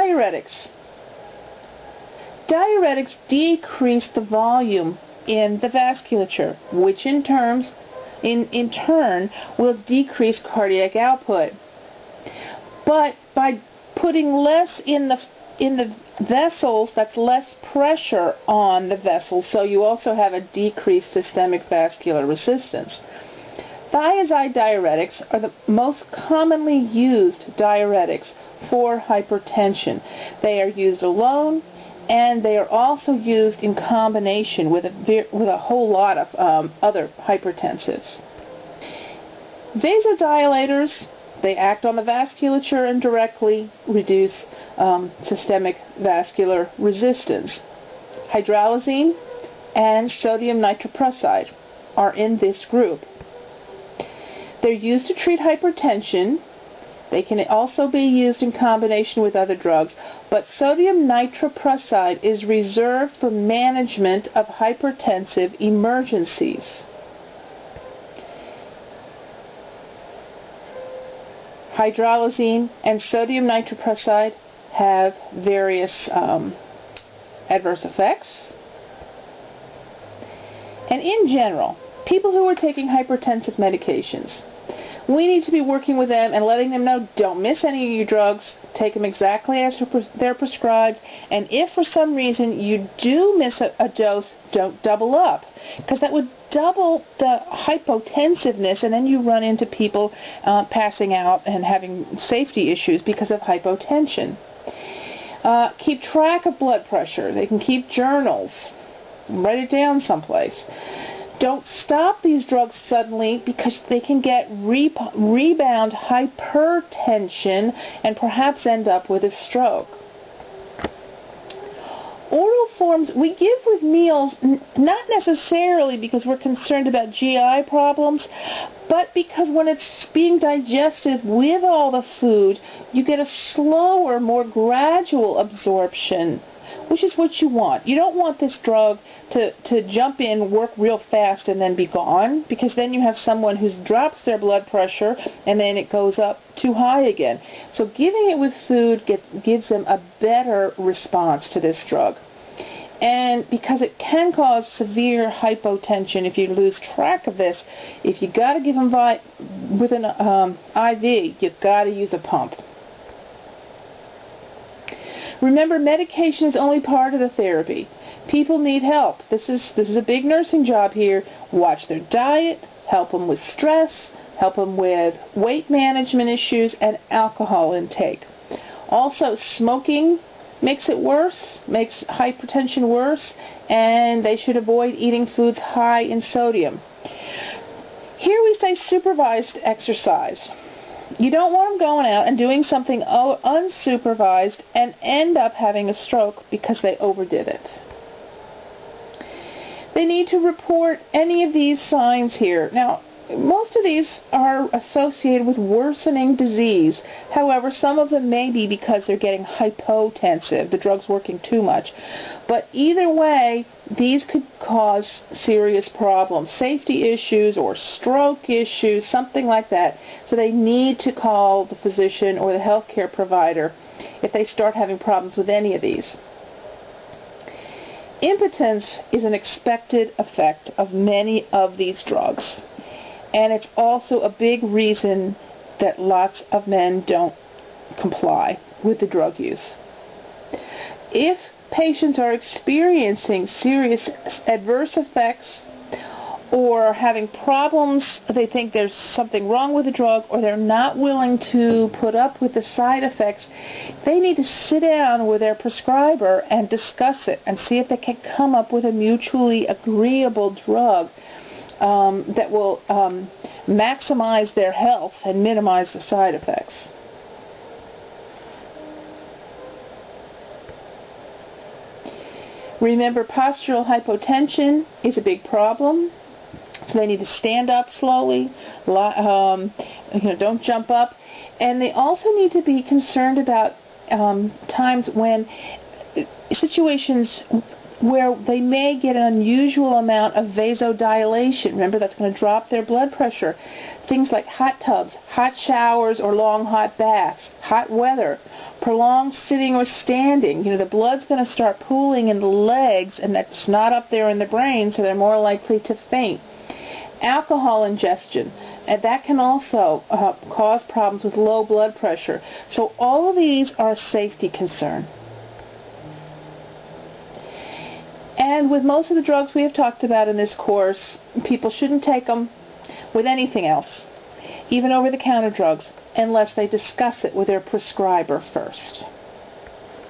Diuretics. Diuretics decrease the volume in the vasculature, which in turn will decrease cardiac output. But by putting less in the vessels, that's less pressure on the vessels, so you also have a decreased systemic vascular resistance. Thiazide diuretics are the most commonly used diuretics for hypertension. They are used alone, and they are also used in combination with a whole lot of other hypertensives. Vasodilators, they act on the vasculature and directly reduce systemic vascular resistance. Hydralazine and sodium nitroprusside are in this group. They're used to treat hypertension. They can also be used in combination with other drugs, but sodium nitroprusside is reserved for management of hypertensive emergencies. Hydralazine and sodium nitroprusside have various adverse effects. And in general, people who are taking hypertensive medications, we need to be working with them and letting them know, don't miss any of your drugs, take them exactly as they're prescribed, and if for some reason you do miss a dose, don't double up, because that would double the hypotensiveness, and then you run into people passing out and having safety issues because of hypotension. Keep track of blood pressure. They can keep journals. Write it down someplace. Don't stop these drugs suddenly, because they can get rebound hypertension and perhaps end up with a stroke. Oral forms we give with meals, not necessarily because we're concerned about GI problems, but because when it's being digested with all the food, you get a slower, more gradual absorption, which is what you want. You don't want this drug to jump in, work real fast, and then be gone, because then you have someone who drops their blood pressure and then it goes up too high again. So giving it with food gives them a better response to this drug. And because it can cause severe hypotension if you lose track of this, if you got to give them with an IV, you've got to use a pump. Remember, medication is only part of the therapy. People need help. This is a big nursing job here. Watch their diet, help them with stress, help them with weight management issues, and alcohol intake. Also, smoking makes it worse, makes hypertension worse, and they should avoid eating foods high in sodium. Here we say supervised exercise. You don't want them going out and doing something unsupervised and end up having a stroke because they overdid it. They need to report any of these signs here. Now, most of these are associated with worsening disease. However, some of them may be because they're getting hypotensive, the drug's working too much. But either way, these could cause serious problems, safety issues or stroke issues, something like that. So they need to call the physician or the healthcare provider if they start having problems with any of these. Impotence is an expected effect of many of these drugs. And it's also a big reason that lots of men don't comply with the drug use. If patients are experiencing serious adverse effects or having problems, they think there's something wrong with the drug, or they're not willing to put up with the side effects, they need to sit down with their prescriber and discuss it and see if they can come up with a mutually agreeable drug that will maximize their health and minimize the side effects. Remember, postural hypotension is a big problem, so they need to stand up slowly, don't jump up, and they also need to be concerned about times when situations where they may get an unusual amount of vasodilation. Remember, that's going to drop their blood pressure. Things like hot tubs, hot showers or long hot baths, hot weather, prolonged sitting or standing. The blood's going to start pooling in the legs, and that's not up there in the brain, so they're more likely to faint. Alcohol ingestion, and that can also cause problems with low blood pressure. So all of these are a safety concern. And with most of the drugs we have talked about in this course, people shouldn't take them with anything else, even over-the-counter drugs, unless they discuss it with their prescriber first.